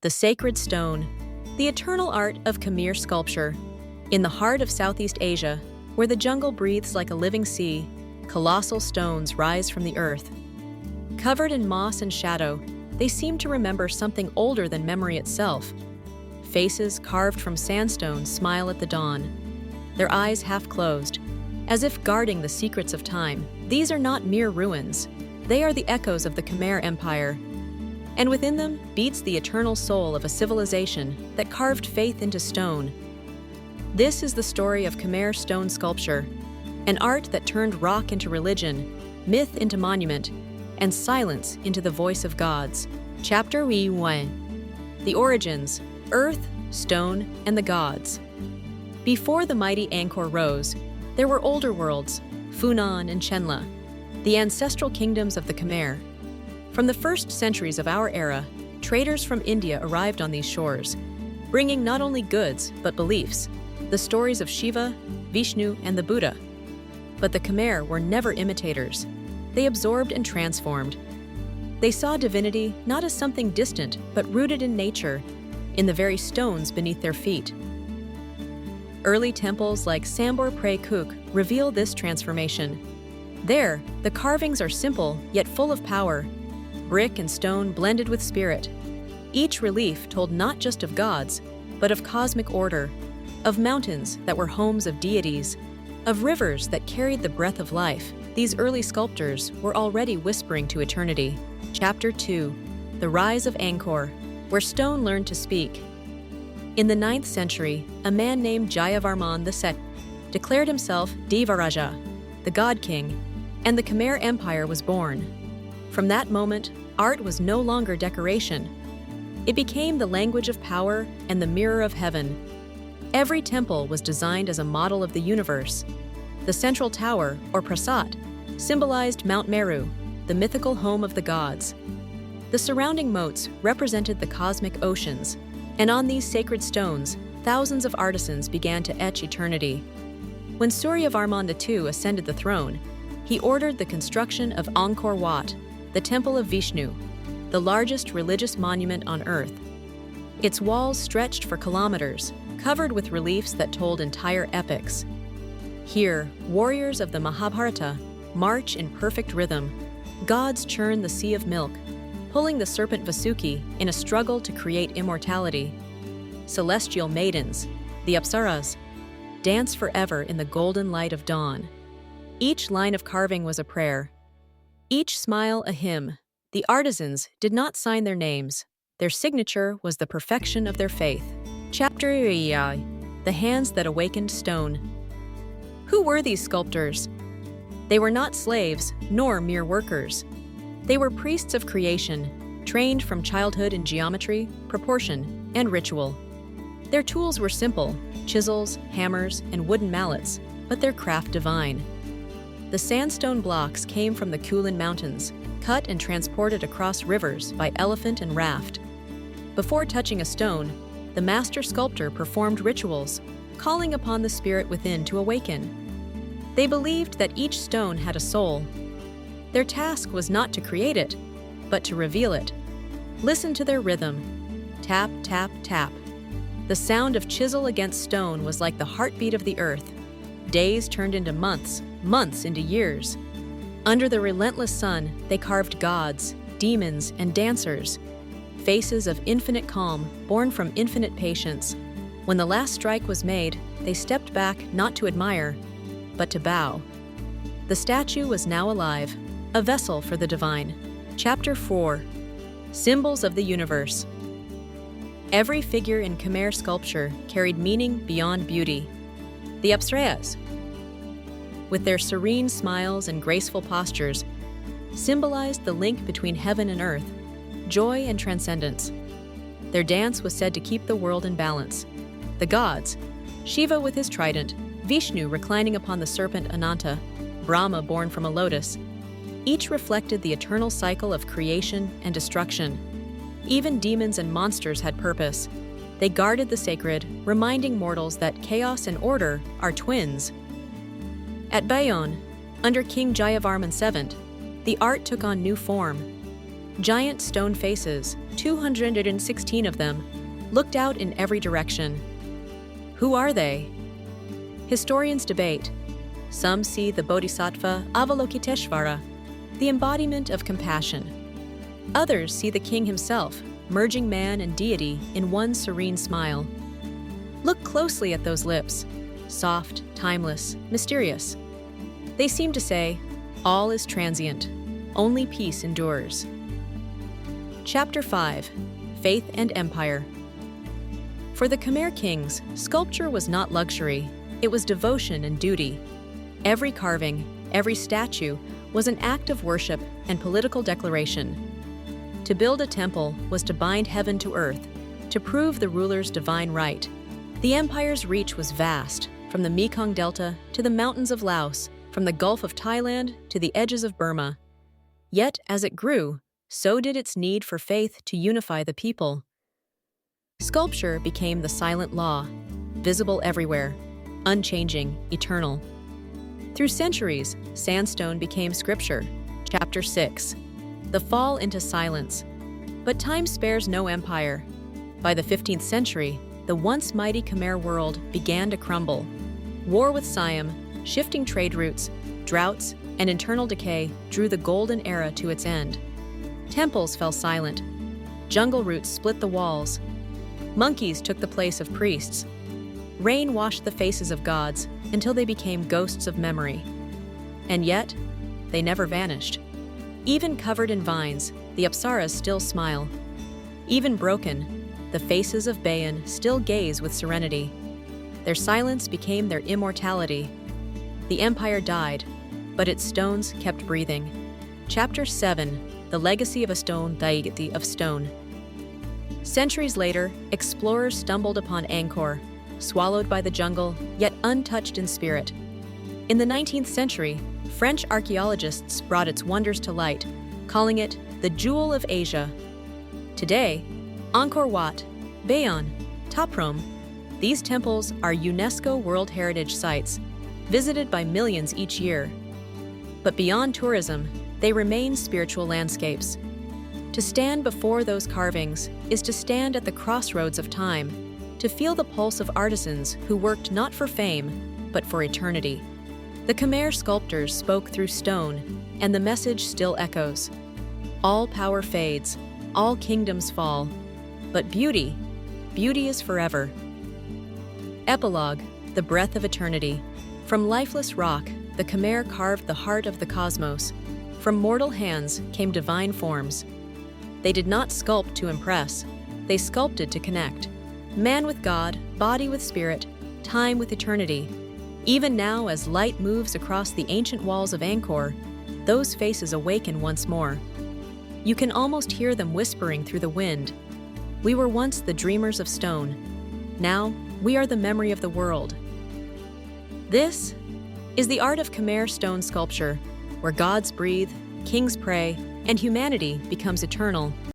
The sacred stone, the eternal art of Khmer sculpture. In the heart of Southeast Asia, where the jungle breathes like a living sea, colossal stones rise from the earth. Covered in moss and shadow, they seem to remember something older than memory itself. Faces carved from sandstone smile at the dawn, their eyes half closed, as if guarding the secrets of time. These are not mere ruins. They are the echoes of the Khmer Empire, and within them beats the eternal soul of a civilization that carved faith into stone. This is the story of Khmer stone sculpture, an art that turned rock into religion, myth into monument, and silence into the voice of gods. Chapter 1. The origins, earth, stone, and the gods. Before the mighty Angkor rose, there were older worlds, Funan and Chenla, the ancestral kingdoms of the Khmer. From the first centuries of our era, traders from India arrived on these shores, bringing not only goods, but beliefs, the stories of Shiva, Vishnu, and the Buddha. But the Khmer were never imitators. They absorbed and transformed. They saw divinity not as something distant, but rooted in nature, in the very stones beneath their feet. Early temples like Sambor Pre Kuk reveal this transformation. There, the carvings are simple, yet full of power, brick and stone blended with spirit. Each relief told not just of gods, but of cosmic order, of mountains that were homes of deities, of rivers that carried the breath of life. These early sculptors were already whispering to eternity. Chapter 2. The Rise of Angkor, where stone learned to speak. In the 9th century, a man named Jayavarman II declared himself Devaraja, the God King, and the Khmer Empire was born. From that moment, art was no longer decoration. It became the language of power and the mirror of heaven. Every temple was designed as a model of the universe. The central tower, or prasat, symbolized Mount Meru, the mythical home of the gods. The surrounding moats represented the cosmic oceans, and on these sacred stones, thousands of artisans began to etch eternity. When Suryavarman II ascended the throne, he ordered the construction of Angkor Wat, the temple of Vishnu, the largest religious monument on earth. Its walls stretched for kilometers, covered with reliefs that told entire epics. Here, warriors of the Mahabharata march in perfect rhythm. Gods churn the sea of milk, pulling the serpent Vasuki in a struggle to create immortality. Celestial maidens, the Apsaras, dance forever in the golden light of dawn. Each line of carving was a prayer, each smile a hymn. The artisans did not sign their names. Their signature was the perfection of their faith. Chapter 3. The Hands that Awakened Stone. Who were these sculptors? They were not slaves, nor mere workers. They were priests of creation, trained from childhood in geometry, proportion, and ritual. Their tools were simple, chisels, hammers, and wooden mallets, but their craft divine. The sandstone blocks came from the Kulin Mountains, cut and transported across rivers by elephant and raft. Before touching a stone, the master sculptor performed rituals, calling upon the spirit within to awaken. They believed that each stone had a soul. Their task was not to create it, but to reveal it. Listen to their rhythm. Tap, tap, tap. The sound of chisel against stone was like the heartbeat of the earth. Days turned into months, months into years. Under the relentless sun, they carved gods, demons, and dancers, faces of infinite calm, born from infinite patience. When the last strike was made, they stepped back not to admire, but to bow. The statue was now alive, a vessel for the divine. Chapter 4. Symbols of the Universe. Every figure in Khmer sculpture carried meaning beyond beauty. The Apsaras, with their serene smiles and graceful postures, symbolized the link between heaven and earth, joy and transcendence. Their dance was said to keep the world in balance. The gods, Shiva with his trident, Vishnu reclining upon the serpent Ananta, Brahma born from a lotus, each reflected the eternal cycle of creation and destruction. Even demons and monsters had purpose. They guarded the sacred, reminding mortals that chaos and order are twins. At Bayon, under King Jayavarman VII, the art took on new form. Giant stone faces, 216 of them, looked out in every direction. Who are they? Historians debate. Some see the Bodhisattva Avalokiteshvara, the embodiment of compassion. Others see the king himself, merging man and deity in one serene smile. Look closely at those lips, soft, timeless, mysterious. They seem to say, all is transient, only peace endures. Chapter 5. Faith and Empire. For the Khmer kings, sculpture was not luxury, it was devotion and duty. Every carving, every statue was an act of worship and political declaration. To build a temple was to bind heaven to earth, to prove the ruler's divine right. The empire's reach was vast, from the Mekong Delta to the mountains of Laos, from the Gulf of Thailand to the edges of Burma. Yet, as it grew, so did its need for faith to unify the people. Sculpture became the silent law, visible everywhere, unchanging, eternal. Through centuries, sandstone became scripture. Chapter 6. The fall into silence. But time spares no empire. By the 15th century, the once mighty Khmer world began to crumble. War with Siam, shifting trade routes, droughts, and internal decay drew the golden era to its end. Temples fell silent. Jungle roots split the walls. Monkeys took the place of priests. Rain washed the faces of gods until they became ghosts of memory. And yet, they never vanished. Even covered in vines, the Apsaras still smile. Even broken, the faces of Bayon still gaze with serenity. Their silence became their immortality. The empire died, but its stones kept breathing. Chapter 7. The Legacy of a Stone, Legacy of Stone. Centuries later, explorers stumbled upon Angkor, swallowed by the jungle, yet untouched in spirit. In the 19th century, French archaeologists brought its wonders to light, calling it the Jewel of Asia. Today, Angkor Wat, Bayon, Ta Prohm, these temples are UNESCO World Heritage Sites, visited by millions each year. But beyond tourism, they remain spiritual landscapes. To stand before those carvings is to stand at the crossroads of time, to feel the pulse of artisans who worked not for fame, but for eternity. The Khmer sculptors spoke through stone, and the message still echoes. All power fades, all kingdoms fall, but beauty is forever. Epilogue, the breath of eternity. From lifeless rock, the Khmer carved the heart of the cosmos. From mortal hands came divine forms. They did not sculpt to impress, they sculpted to connect. Man with God, body with spirit, time with eternity. Even now, as light moves across the ancient walls of Angkor, those faces awaken once more. You can almost hear them whispering through the wind. We were once the dreamers of stone. Now, we are the memory of the world. This is the art of Khmer stone sculpture, where gods breathe, kings pray, and humanity becomes eternal.